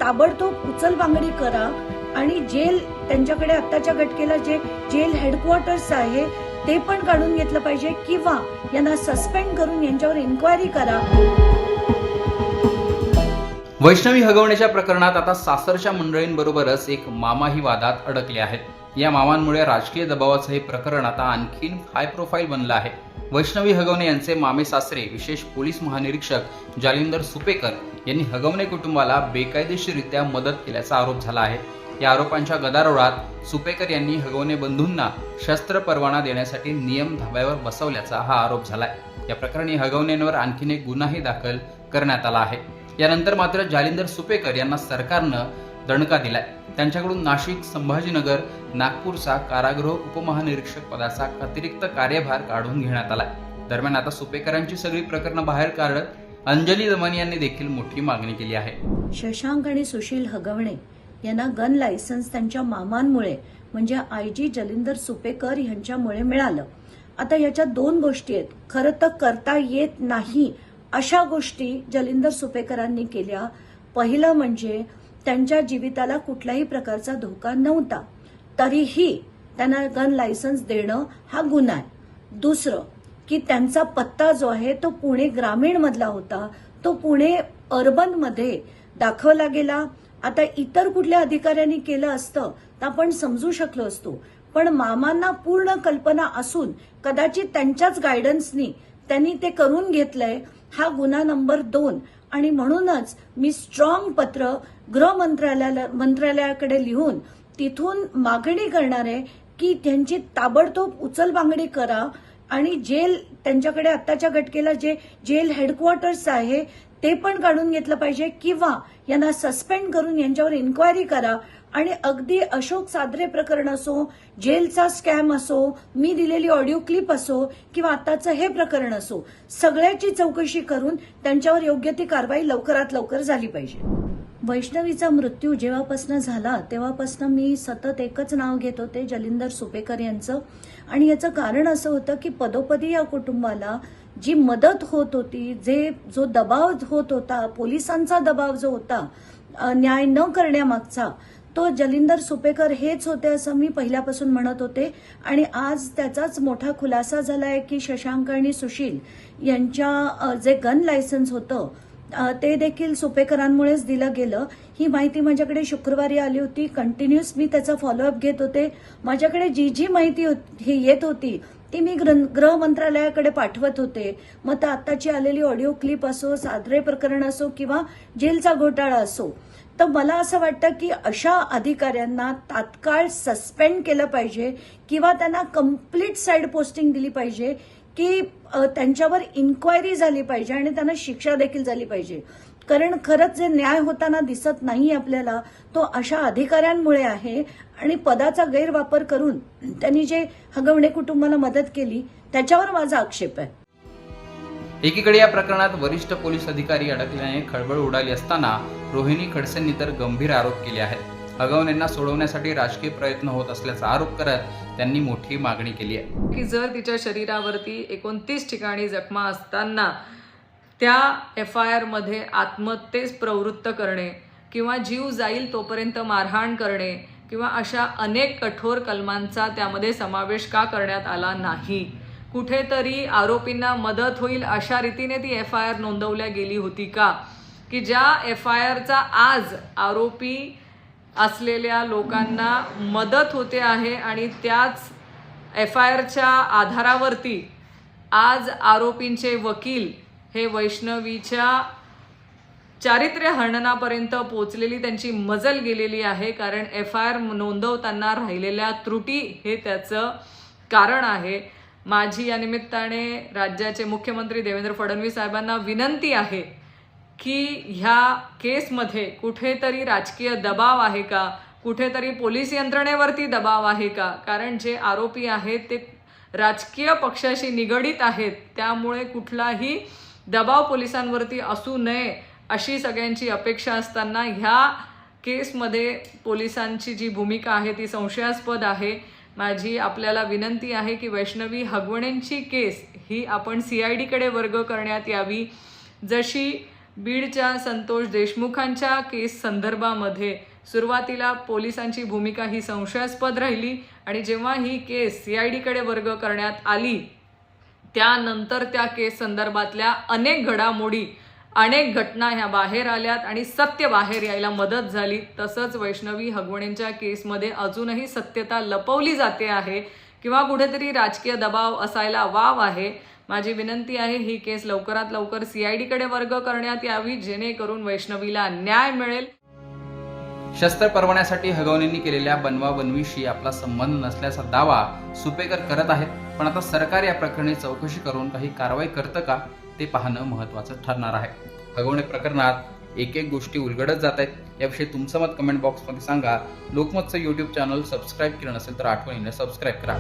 ताबडतोब उचलबांगडी करा आणि जेल त्यांच्याकडे आत्ताच्या घटकेला जे जेल हेडक्वार्टर्स आहे ते पण काढून घेतलं पाहिजे किंवा यांना सस्पेंड करून यांच्यावर इन्क्वायरी करा। वैष्णवी हगवण्याच्या प्रकरणात आता सासरच्या मंडळींबरोबरच एक मामाही वादात अडकले आहेत। या मामांमुळे राजकीय दबावाचं हे प्रकरण आता आणखीन हाय प्रोफाईल बनलं आहे। वैष्णवी हगवणे यांचे मामे सासरे विशेष पोलीस महानिरीक्षक जालिंदर सुपेकर यांनी हगवणे कुटुंबाला बेकायदेशीररित्या मदत केल्याचा आरोप झाला आहे। या आरोपांच्या गदारोळात सुपेकर यांनी हगवणे बंधूंना शस्त्र परवाना देण्यासाठी नियम धाब्यावर बसवल्याचा हा आरोप झालाय। या प्रकरणी हगवणेंवर आणखीन एक गुन्हाही दाखल करण्यात आला आहे। यानंतर मात्र जालिंदर सुपेकर यांना सरकारनं दणका दिलाय। त्यांच्याकडून नाशिक, संभाजीनगर, नागपूरचा कारागृह उपमहानिरीक्षक पदाचा अतिरिक्त कार्यभार काढून घेण्यात आलाय। दरम्यान आता सुपेकरांची सगळी प्रकरणं बाहेर काढत अंजली दमनी यांनी देखील मोठी मागणी केली आहे। शशांक आणि सुशील हगवणे यांना गन लायसन्स त्यांच्या मामांमुळे म्हणजे आयजी जालिंदर सुपेकर यांच्यामुळे मिळालं। आता याच्यात दोन गोष्टी आहेत। खरं तर करता येत नाही अशा गोष्टी जालिंदर सुपेकरांनी केल्या। पहिलं म्हणजे त्यांच्या जीविताला कुठल्याही प्रकारचा धोका नव्हता तरीही त्यांना गन लायसन्स देणं हा गुन्हा आहे। दुसरं की त्यांचा पत्ता जो आहे तो पुणे ग्रामीण मधला होता, तो पुणे अर्बन मध्ये दाखवला गेला। आता इतर कुठल्या अधिकाऱ्यांनी केलं असतं तर आपण समजू शकलो असतो, पण मामांना पूर्ण कल्पना असून कदाचित त्यांच्याच गायडन्सनी त्यांनी ते करून घेतलंय। हा गुन्हा नंबर 2 आणि म्हणूनच मी स्ट्रॉंग पत्र गृह मंत्रालयाकडे लिहून तिथून मागणी करणार आहे की त्यांची ताबडतोब उचलबांगडी करा आणि जेल त्यांच्याकडे आत्ताच्या घटकेला जे जेल हेडक्वार्टर्स आहे ते पण काढून घेतलं पाहिजे किंवा यांना सस्पेंड करून यांच्यावर इन्क्वायरी करा। आणि अगदी अशोक सादरे प्रकरण असो, जेलचा स्कॅम असो, मी दिलेली ऑडिओ क्लिप असो किंवा आताचं हे प्रकरण असो, सगळ्याची चौकशी करून त्यांच्यावर योग्य ती कारवाई लवकरात लवकर झाली पाहिजे। वैष्णवीचा मृत्यू जेव्हापासून झाला तेव्हापासून मी सतत एकच नाव घेत होते, जालिंदर सुपेकर यांचं। आणि याचं कारण असं होतं की पदोपदी या कुटुंबाला जी मदत होत होती, जो दबाव होत होता, पोलिसांचा दबाव जो होता न्याय न करण्यामागचा, तो जालिंदर सुपेकर हेच होते असं मी पहिल्यापासून म्हणत होते। आणि आज त्याचाच मोठा खुलासा झालाय की शशांक आणि सुशील यांच्या जे गन लायसन्स होतं ते देखील सुपेकरांमुळेच दिलं गेलं। ही माहिती माझ्याकडे शुक्रवारी आली होती। कंटिन्युअस मी त्याचा फॉलोअप घेत होते। माझ्याकडे जी माहिती येत होती ती मी गृह मंत्रालयाकडे पाठवत होते। मग आत्ताची आलेली ऑडिओ क्लिप असो, सादरे प्रकरण असो किंवा जेलचा घोटाळा असो, तर मला असं वाटतं की अशा अधिकाऱ्यांना तात्काळ सस्पेंड केलं पाहिजे किंवा त्यांना कंप्लीट साईड पोस्टिंग दिली पाहिजे की त्यांच्यावर इन्क्वायरी झाली पाहिजे आणि त्यांना शिक्षा देखील झाली पाहिजे। कारण खरंच जे न्याय होताना दिसत नाही आपल्याला तो अशा अधिकाऱ्यांमुळे आहे आणि पदाचा गैरवापर करून त्यांनी जे हगवणे कुटुंबाला मदत केली त्याच्यावर माझा आक्षेप आहे। एकीकडे या प्रकरणात वरिष्ठ पोलीस अधिकारी अडकल्याने खळबळ उडाली असताना रोहिणी खडसेंनी तर गंभीर आरोप केले आहेत। हगवणेंना सोडवण्यासाठी राजकीय प्रयत्न होत असल्याचा आरोप करत त्यांनी मोठी मागणी केली आहे की जर तिच्या शरीरावरती 29 ठिकाणी जखमा असताना त्या FIR मध्ये आत्महत्येस प्रवृत्त करणे किंवा जीव जाईल तोपर्यंत मारहाण करणे किंवा अशा अनेक कठोर कलमांचा त्यामध्ये समावेश का करण्यात आला नाही? कुठेतरी आरोपींना मदत होईल अशा रीतीने ती FIR नोंदवल्या गेली होती का? की ज्या FIRचा आज आरोपी असलेल्या लोकांना मदत होते आहे आणि त्याच FIRच्या आधारावरती आज आरोपींचे वकील हे वैष्णवीच्या चारित्र्य हननापर्यंत पोहोचलेली त्यांची मजल गेलेली आहे। कारण FIR नोंदवताना राहिलेल्या त्रुटी हे त्याचं कारण आहे। माझी या निमित्ताने राज्याचे मुख्यमंत्री देवेंद्र फडणवीस साहेबांना विनंती आहे की ह्या केसमध्ये कुठेतरी राजकीय दबाव आहे का, कुठेतरी पोलीस यंत्रणेवरती दबाव आहे का? कारण जे आरोपी आहेत ते राजकीय पक्षाशी निगडीत आहेत, त्यामुळे कुठलाही दबाव पोलिसांवरती असू नये अशी सगळ्यांची अपेक्षा असताना ह्या केसमध्ये पोलिसांची जी भूमिका आहे ती संशयास्पद आहे। माझी आपल्याला विनंती आहे की वैष्णवी हगवणेंची केस ही आपण CID कडे वर्ग करण्यात यावी। जशी बीडच्या संतोष देशमुखांच्या केस संदर्भामध्ये सुरुवातीला पोलिसांची भूमिका ही संशयास्पद राहिली आणि जेव्हा ही केस CIDकडे वर्ग करण्यात आली त्यानंतर त्या केस संदर्भातल्या अनेक घडामोडी अनेक घटना ह्या बाहेर आल्यात आणि सत्य बाहेर यायला मदत झाली. तसंच वैष्णवी हगवणेंच्या केसमध्ये अजूनही सत्यता लपवली जाते आहे किंवा कुठेतरी राजकीय दबाव असायला वाव आहे. माझी विनंती आहे ही केस लवकरात लवकर CIDकडे वर्ग करण्यात यावी जेणेकरून वैष्णवीला न्याय मिळेल. शस्त्र परवान्यासाठी हगवणेंनी केलेल्या बनवाबनवीशी आपला संबंध नसल्याचा दावा सुपेकर करत आहेत. पण आता सरकार या प्रकरणी चौकशी करून काही कारवाई करतं का ते पाहणं महत्त्वाचं ठरणार आहे. हगवणे प्रकरणात एक एक गोष्टी उलगडत जात आहेत. याविषयी तुमचं मत कमेंट बॉक्समध्ये सांगा. लोकमतचं YouTube चॅनल सबस्क्राईब केलं नसेल तर आठवणीने सबस्क्राईब करा.